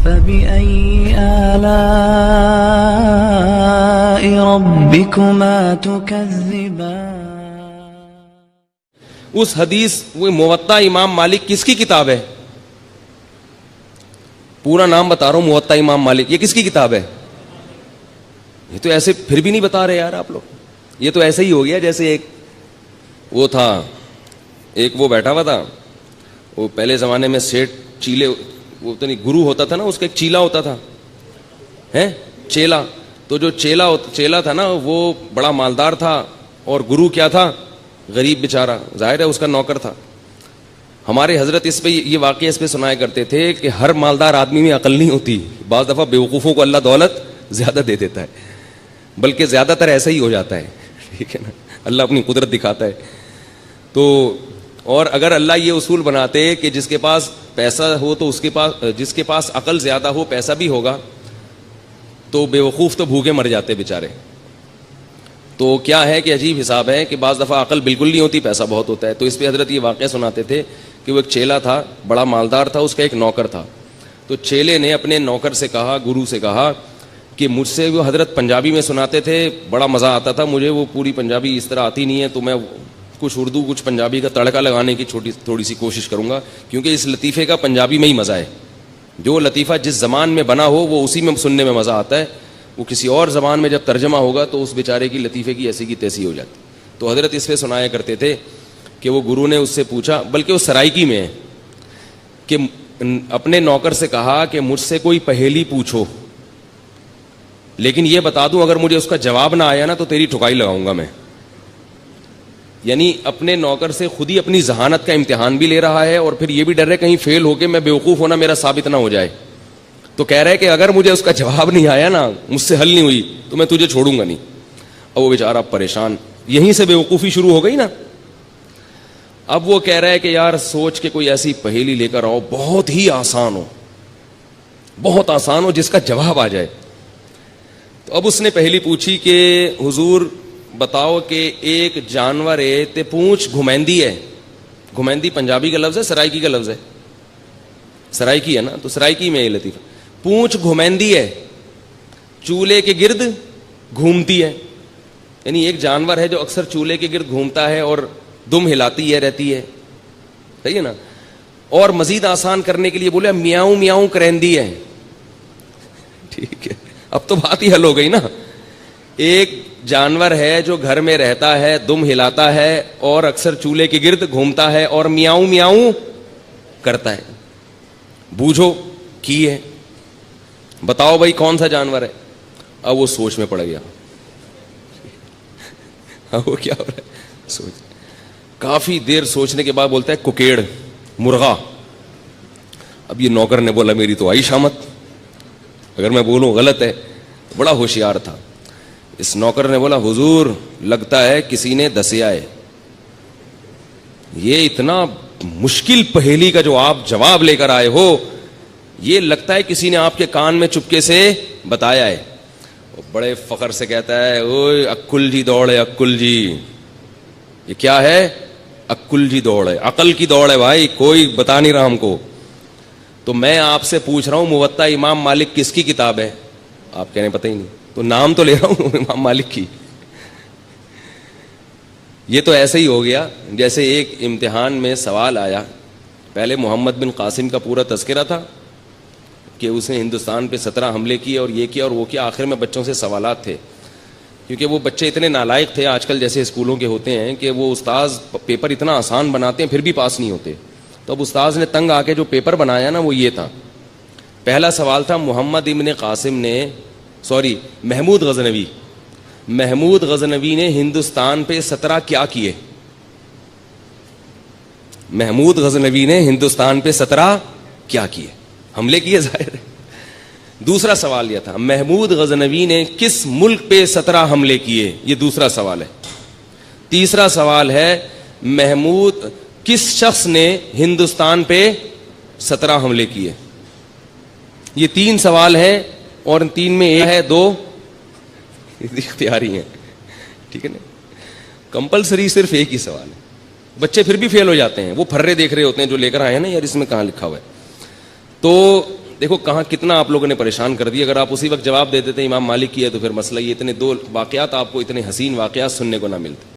فبأي آلاء ربكما تكذبان. اس حدیث وہ موطا امام مالک کس کی کتاب ہے؟ پورا نام بتا رہا ہوں، موطا امام مالک. یہ کس کی کتاب ہے؟ یہ تو ایسے پھر بھی نہیں بتا رہے یار آپ لوگ. یہ تو ایسے ہی ہو گیا جیسے ایک وہ تھا، ایک وہ بیٹھا ہوا تھا، وہ پہلے زمانے میں سیٹ چیلے، وہ تو نہیں گرو ہوتا تھا نا، اس کا ایک چیلا ہوتا تھا چیلا. تو جو چیلا تھا نا وہ بڑا مالدار تھا، اور گرو کیا تھا؟ غریب بیچارہ، ظاہر ہے اس کا نوکر تھا. ہمارے حضرت اس پہ یہ واقعہ اس پہ سنایا کرتے تھے کہ ہر مالدار آدمی میں عقل نہیں ہوتی، بعض دفعہ بیوقوفوں کو اللہ دولت زیادہ دے دیتا ہے، بلکہ زیادہ تر ایسا ہی ہو جاتا ہے. ٹھیک ہے نا، اللہ اپنی قدرت دکھاتا ہے. تو اور اگر اللہ یہ اصول بناتے کہ جس کے پاس پیسہ ہو تو اس کے پاس، جس کے پاس عقل زیادہ ہو پیسہ بھی ہوگا، تو بیوقوف تو بھوکے مر جاتے بیچارے. تو کیا ہے کہ عجیب حساب ہے کہ بعض دفعہ عقل بالکل نہیں ہوتی، پیسہ بہت ہوتا ہے. تو اس پہ حضرت یہ واقعہ سناتے تھے کہ وہ ایک چیلا تھا، بڑا مالدار تھا، اس کا ایک نوکر تھا. تو چیلے نے اپنے نوکر سے کہا، گرو سے کہا کہ مجھ سے، وہ حضرت پنجابی میں سناتے تھے، بڑا مزہ آتا تھا مجھے، وہ پوری پنجابی اس طرح آتی نہیں ہے، تو میں کچھ اردو کچھ پنجابی کا تڑکا لگانے کی تھوڑی سی کوشش کروں گا، کیونکہ اس لطیفے کا پنجابی میں ہی مزہ ہے. جو لطیفہ جس زبان میں بنا ہو وہ اسی میں سننے میں مزہ آتا ہے، وہ کسی اور زبان میں جب ترجمہ ہوگا تو اس بیچارے کی لطیفے کی ایسی کی تیسی ہو جاتی. تو حضرت اس پہ سنایا کرتے تھے کہ وہ گرو نے اس سے پوچھا، بلکہ وہ سرائکی میں ہے، کہ اپنے نوکر سے کہا کہ مجھ سے کوئی پہیلی پوچھو، لیکن یہ بتا دوں اگر مجھے اس کا جواب نہ آیا نا تو تیری ٹھکائی لگاؤں گا میں. یعنی اپنے نوکر سے خود ہی اپنی ذہانت کا امتحان بھی لے رہا ہے، اور پھر یہ بھی ڈر رہا ہے کہیں فیل ہو کے میں بیوقوف ہونا میرا ثابت نہ ہو جائے. تو کہہ رہا ہے کہ اگر مجھے اس کا جواب نہیں آیا نا، مجھ سے حل نہیں ہوئی، تو میں تجھے چھوڑوں گا نہیں. اب وہ بیچارہ پریشان، یہیں سے بیوقوفی شروع ہو گئی نا. اب وہ کہہ رہا ہے کہ یار سوچ کے کوئی ایسی پہیلی لے کر آؤ بہت ہی آسان ہو، بہت آسان ہو، جس کا جواب آ جائے. تو اب اس نے پہلی پوچھی کہ حضور بتاؤ کہ ایک جانور ہے تے پونچھ گھمیندی ہے. گھمیندی پنجابی کا لفظ ہے، سرائکی کا لفظ ہے، سرائکی ہے نا، تو سرائکی میں یہ لطیفہ، پونچھ گھمیندی ہے، چولہے کے گرد گھومتی ہے. یعنی ایک جانور ہے جو اکثر چولہے کے گرد گھومتا ہے اور دم ہلاتی ہے رہتی ہے، صحیح ہے نا. اور مزید آسان کرنے کے لیے بولے میاؤں میاؤں کرندی ہے. ٹھیک ہے، اب تو بات ہی حل ہو گئی نا. ایک جانور ہے جو گھر میں رہتا ہے، دم ہلاتا ہے اور اکثر چولہے کے گرد گھومتا ہے اور میاؤں میاؤں کرتا ہے. بوجھو کی ہے، بتاؤ بھائی کون سا جانور ہے. اب وہ سوچ میں پڑ گیا. اب وہ کیا ہو رہا ہے، سوچ. کافی دیر سوچنے کے بعد بولتا ہے ککیڑ، مرغا. اب یہ نوکر نے بولا میری تو آئی شامت، اگر میں بولوں غلط ہے. بڑا ہوشیار تھا. اس نوکر نے بولا حضور لگتا ہے کسی نے دسیا ہے، یہ اتنا مشکل پہیلی کا جو آپ جواب لے کر آئے ہو، یہ لگتا ہے کسی نے آپ کے کان میں چپکے سے بتایا ہے. بڑے فخر سے کہتا ہے اوئے عقل جی دوڑ ہے، عقل جی. یہ کیا ہے؟ عقل جی دوڑ ہے، عقل کی دوڑ ہے بھائی، کوئی بتا نہیں رہا ہم کو. تو میں آپ سے پوچھ رہا ہوں موطا امام مالک کس کی کتاب ہے؟ آپ کہہ رہے ہیں پتہ ہی نہیں. تو نام تو لے رہا ہوں امام مالک کی. یہ تو ایسے ہی ہو گیا جیسے ایک امتحان میں سوال آیا. پہلے محمد بن قاسم کا پورا تذکرہ تھا کہ اس نے ہندوستان پہ 17 حملے کیے اور یہ کیا اور وہ کیا. آخر میں بچوں سے سوالات تھے، کیونکہ وہ بچے اتنے نالائق تھے، آج کل جیسے اسکولوں کے ہوتے ہیں کہ وہ استاذ پیپر اتنا آسان بناتے ہیں پھر بھی پاس نہیں ہوتے. تو اب استاذ نے تنگ آ کے جو پیپر بنایا نا وہ یہ تھا. پہلا سوال تھا محمود غزنوی نے ہندوستان پہ 17 کیا کیے؟ محمود غزنوی نے ہندوستان پہ 17 کیا کیے؟ حملے کیے ظاہر ہے. دوسرا سوال یہ تھا محمود غزنوی نے کس ملک پہ 17 حملے کیے؟ یہ دوسرا سوال ہے. تیسرا سوال ہے کس شخص نے ہندوستان پہ 17 حملے کیے؟ یہ 3 سوال ہیں اور 3 میں ایک ہے 2 اختیاری ہیں. ٹھیک ہے نا، کمپلسری صرف ایک ہی سوال ہے. بچے پھر بھی فیل ہو جاتے ہیں، وہ پھرے دیکھ رہے ہوتے ہیں جو لے کر آئے ہیں نا یار اس میں کہاں لکھا ہوا ہے. تو دیکھو کہاں کتنا آپ لوگوں نے پریشان کر دیا. اگر آپ اسی وقت جواب دے دیتے امام مالک کی ہے تو پھر مسئلہ یہ اتنے دو واقعات آپ کو اتنے حسین واقعات سننے کو نہ ملتے.